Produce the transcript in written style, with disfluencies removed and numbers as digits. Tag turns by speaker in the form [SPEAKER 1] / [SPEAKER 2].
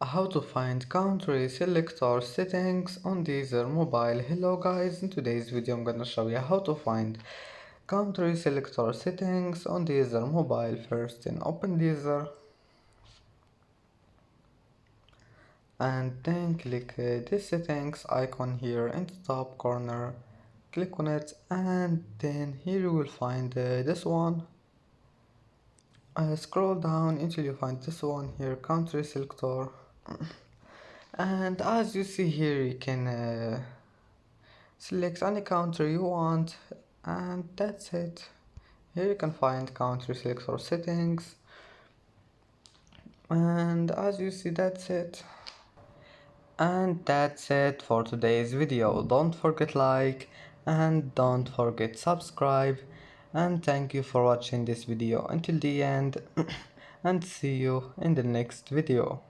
[SPEAKER 1] How to find country selector settings on Deezer mobile. Hello guys, in today's video I'm gonna show you how to find country selector settings on Deezer mobile. First, then open Deezer and then click this settings icon here in the top corner. Click on it and then here you will find this one. Scroll down until you find this one here, country selector. And as you see here, you can select any country you want, and that's it. Here you can find country selector settings, and as you see, that's it. And that's it for today's video. Don't forget like and don't forget subscribe, and thank you for watching this video until the end and see you in the next video.